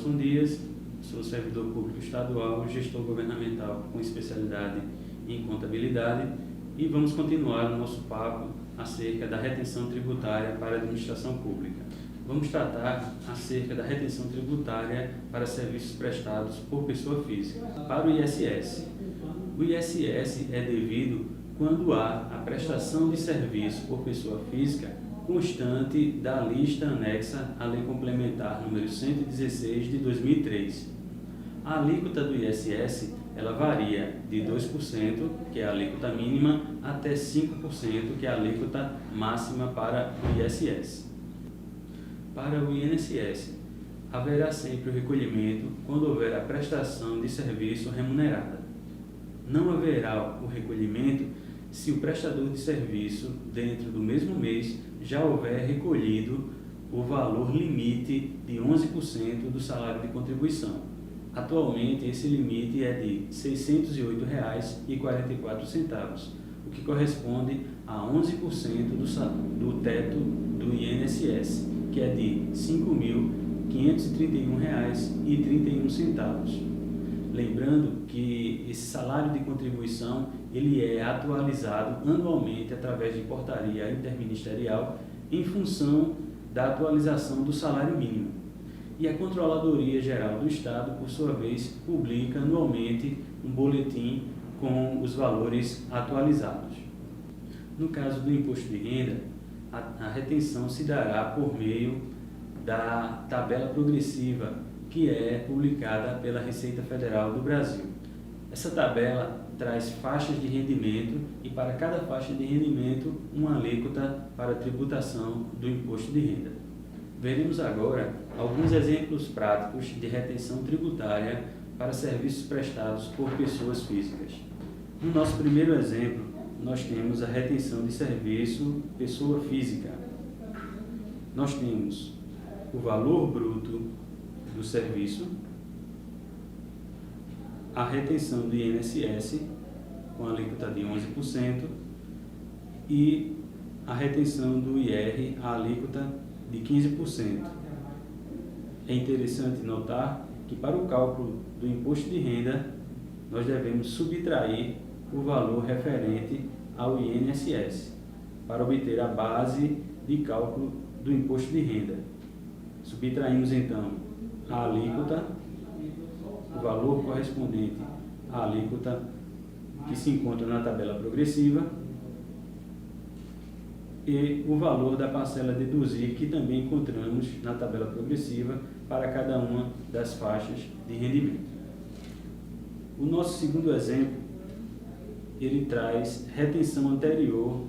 Nelson Dias, sou servidor público estadual, gestor governamental com especialidade em contabilidade, e vamos continuar o nosso papo acerca da retenção tributária para a administração pública. Vamos tratar acerca da retenção tributária para serviços prestados por pessoa física. Para o ISS, o ISS é devido quando há a prestação de serviço por pessoa física constante da lista anexa à Lei Complementar número 116 de 2003. A alíquota do ISS ela varia de 2%, que é a alíquota mínima, até 5%, que é a alíquota máxima para o ISS. Para o INSS, haverá sempre o recolhimento quando houver a prestação de serviço remunerada. Não haverá o recolhimento se o prestador de serviço, dentro do mesmo mês, já houver recolhido o valor limite de 11% do salário de contribuição. Atualmente, esse limite é de R$ 608,44, o que corresponde a 11% do teto do INSS, que é de R$ 5.531,31. Lembrando que esse salário de contribuição ele é atualizado anualmente através de portaria interministerial em função da atualização do salário mínimo. E a Controladoria Geral do Estado, por sua vez, publica anualmente um boletim com os valores atualizados. No caso do imposto de renda, a retenção se dará por meio da tabela progressiva, que é publicada pela Receita Federal do Brasil. Essa tabela traz faixas de rendimento e para cada faixa de rendimento uma alíquota para a tributação do imposto de renda. Veremos agora alguns exemplos práticos de retenção tributária para serviços prestados por pessoas físicas. No nosso primeiro exemplo, nós temos a retenção de serviço pessoa física. Nós temos o valor bruto do serviço, a retenção do INSS com a alíquota de 11% e a retenção do IR, a alíquota de 15%. É interessante notar que para o cálculo do imposto de renda nós devemos subtrair o valor referente ao INSS para obter a base de cálculo do imposto de renda. Subtraímos então a alíquota, o valor correspondente à alíquota que se encontra na tabela progressiva e o valor da parcela a deduzir que também encontramos na tabela progressiva para cada uma das faixas de rendimento. O nosso segundo exemplo, ele traz retenção anterior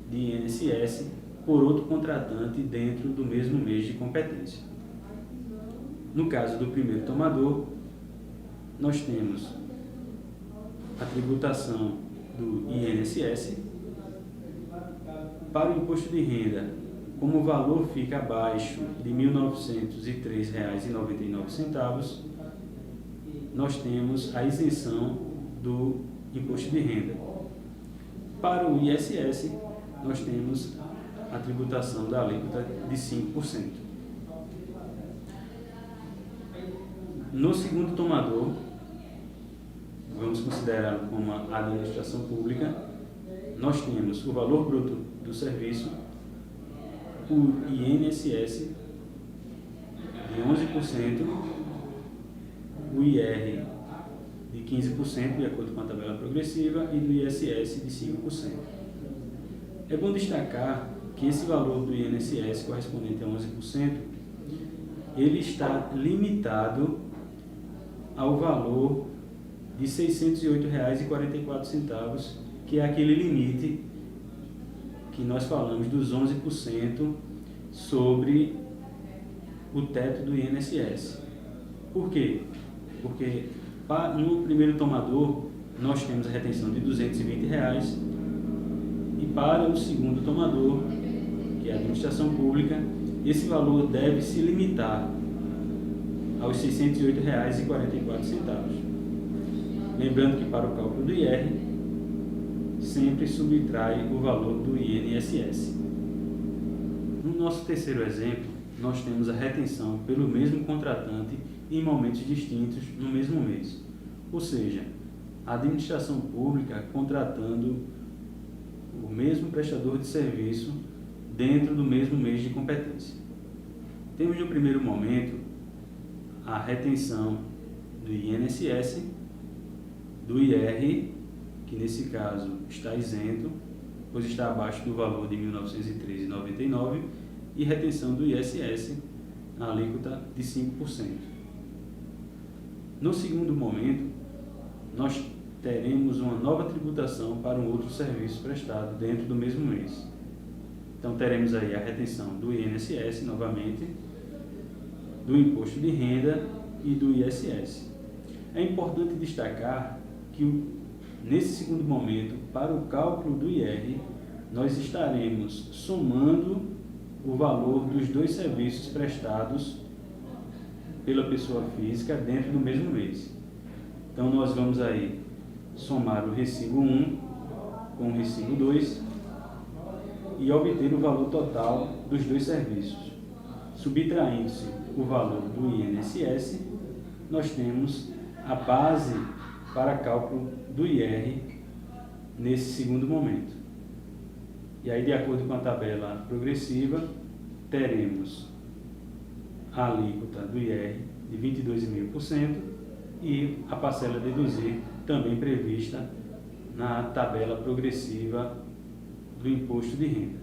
de INSS por outro contratante dentro do mesmo mês de competência. No caso do primeiro tomador, nós temos a tributação do INSS. Para o imposto de renda, como o valor fica abaixo de R$ 1.903,99, nós temos a isenção do imposto de renda. Para o ISS, nós temos a tributação da alíquota de 5%. No segundo tomador, vamos considerá-lo como uma administração pública, nós temos o valor bruto do serviço, o INSS de 11%, o IR de 15%, de acordo com a tabela progressiva, e do ISS de 5%. É bom destacar que esse valor do INSS correspondente a 11%, ele está limitado ao valor de R$ 608,44, que é aquele limite que nós falamos dos 11% sobre o teto do INSS. Por quê? Porque no primeiro tomador nós temos a retenção de R$ 220 e para o segundo tomador, que é a administração pública, esse valor deve se limitar aos R$ 608,44. Lembrando que para o cálculo do IR, sempre subtrai o valor do INSS. No nosso terceiro exemplo, nós temos a retenção pelo mesmo contratante em momentos distintos no mesmo mês. Ou seja, a administração pública contratando o mesmo prestador de serviço dentro do mesmo mês de competência. Temos no primeiro momento a retenção do INSS, do IR, que nesse caso está isento, pois está abaixo do valor de R$ 1.913,99, e retenção do ISS, na alíquota de 5%. No segundo momento, nós teremos uma nova tributação para um outro serviço prestado dentro do mesmo mês. Então teremos aí a retenção do INSS novamente, do imposto de renda e do ISS. É importante destacar que nesse segundo momento, para o cálculo do IR, nós estaremos somando o valor dos dois serviços prestados pela pessoa física dentro do mesmo mês. Então nós vamos aí somar o recibo 1 com o recibo 2 e obter o valor total dos dois serviços. Subtraindo-se o valor do INSS, nós temos a base para cálculo do IR nesse segundo momento. E aí, de acordo com a tabela progressiva, teremos a alíquota do IR de 22,5% e a parcela a deduzir também prevista na tabela progressiva do imposto de renda.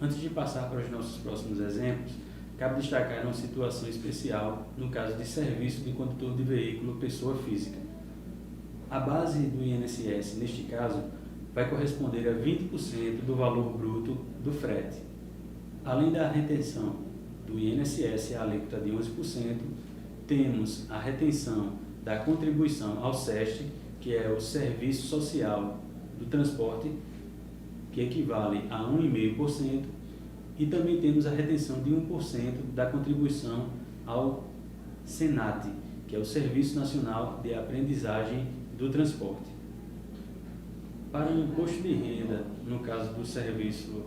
Antes de passar para os nossos próximos exemplos, cabe destacar uma situação especial no caso de serviço de condutor de veículo pessoa física. A base do INSS, neste caso, vai corresponder a 20% do valor bruto do frete. Além da retenção do INSS, a alíquota de 11%, temos a retenção da contribuição ao SEST, que é o Serviço Social do Transporte, que equivale a 1,5%, e também temos a retenção de 1% da contribuição ao SENAT, que é o Serviço Nacional de Aprendizagem do Transporte. Para o imposto de renda, no caso do serviço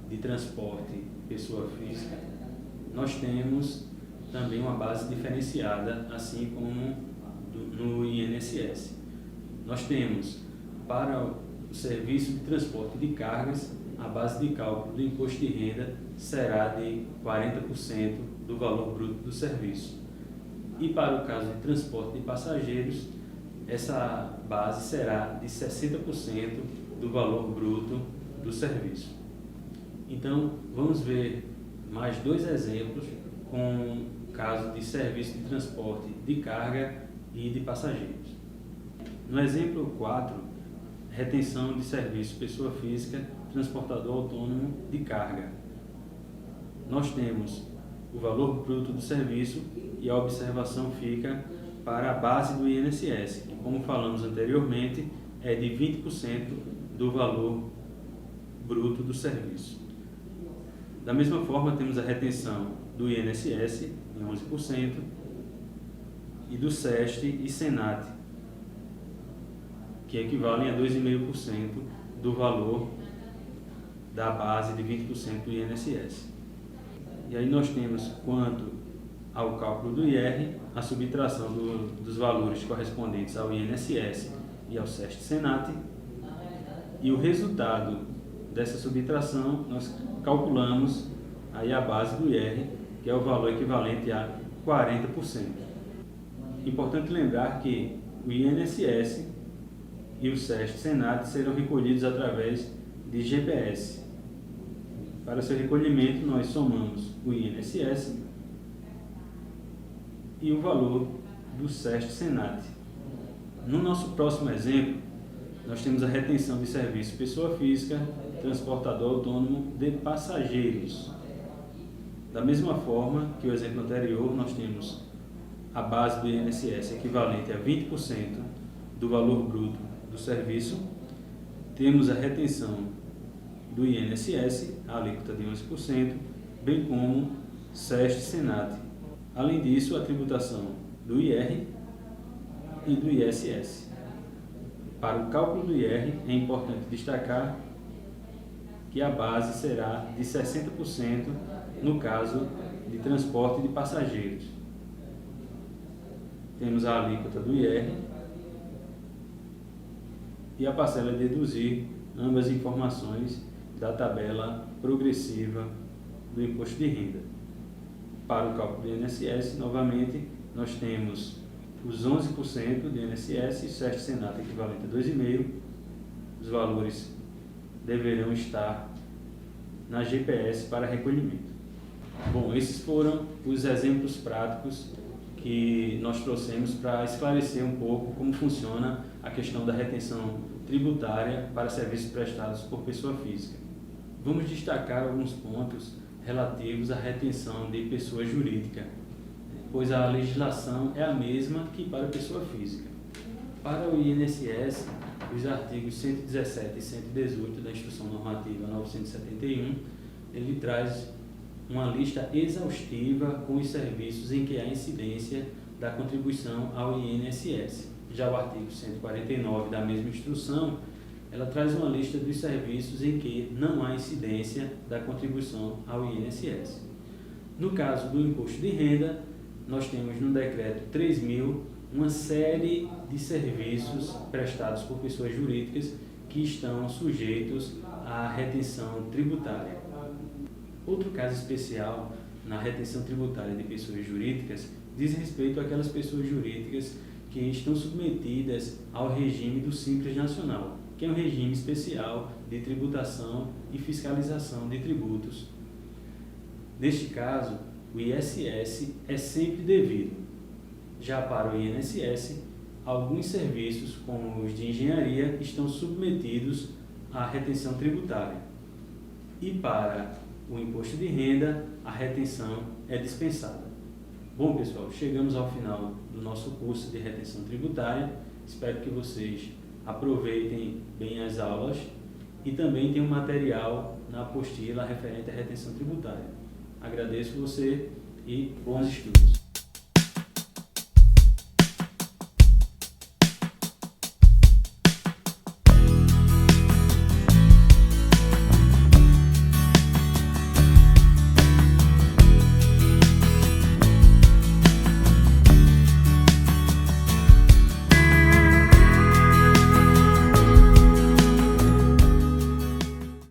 de transporte pessoa física, nós temos também uma base diferenciada, assim como no INSS. Nós temos, para o serviço de transporte de cargas, a base de cálculo do imposto de renda será de 40% do valor bruto do serviço. E para o caso de transporte de passageiros, essa base será de 60% do valor bruto do serviço. Então, vamos ver mais dois exemplos com o caso de serviço de transporte de carga e de passageiros. No exemplo 4, retenção de serviço pessoa física, transportador autônomo de carga. Nós temos o valor bruto do serviço e a observação fica para a base do INSS, que, como falamos anteriormente, é de 20% do valor bruto do serviço. Da mesma forma, temos a retenção do INSS em 11% e do SEST e SENAT, que equivalem a 2,5% do valor da base de 20% do INSS. E aí nós temos, quanto ao cálculo do IR, a subtração dos valores correspondentes ao INSS e ao SEST-SENAT, e o resultado dessa subtração nós calculamos aí a base do IR, que é o valor equivalente a 40%. Importante lembrar que o INSS e o SEST-SENAT serão recolhidos através de GPS. Para seu recolhimento, nós somamos o INSS e o valor do SEST-SENAT. No nosso próximo exemplo, nós temos a retenção de serviço pessoa física, transportador autônomo de passageiros. Da mesma forma que o exemplo anterior, nós temos a base do INSS equivalente a 20% do valor bruto do serviço, temos a retenção do INSS, a alíquota de 11%, bem como SEST-SENAT. Além disso, a tributação do IR e do ISS. Para o cálculo do IR, é importante destacar que a base será de 60% no caso de transporte de passageiros. Temos a alíquota do IR e a parcela deduzir, ambas informações da tabela progressiva do imposto de renda. Para o cálculo do INSS, novamente, nós temos os 11% do INSS e o SESC-SENAT equivalente a 2,5%. Os valores deverão estar na GPS para recolhimento. Bom, esses foram os exemplos práticos que nós trouxemos para esclarecer um pouco como funciona a questão da retenção tributária para serviços prestados por pessoa física. Vamos destacar alguns pontos relativos à retenção de pessoa jurídica, pois a legislação é a mesma que para a pessoa física. Para o INSS, os artigos 117 e 118 da Instrução Normativa 971, ele traz uma lista exaustiva com os serviços em que há incidência da contribuição ao INSS. Já o artigo 149 da mesma instrução, ela traz uma lista dos serviços em que não há incidência da contribuição ao INSS. No caso do imposto de renda, nós temos no decreto 3.000 uma série de serviços prestados por pessoas jurídicas que estão sujeitos à retenção tributária. Outro caso especial na retenção tributária de pessoas jurídicas diz respeito àquelas pessoas jurídicas que estão submetidas ao regime do Simples Nacional, que é um regime especial de tributação e fiscalização de tributos. Neste caso, o ISS é sempre devido. Já para o INSS, alguns serviços, como os de engenharia, estão submetidos à retenção tributária. E para o imposto de renda, a retenção é dispensada. Bom, pessoal, chegamos ao final do nosso curso de retenção tributária. Espero que vocês aproveitem bem as aulas e também tenham material na apostila referente à retenção tributária. Agradeço você e bons estudos.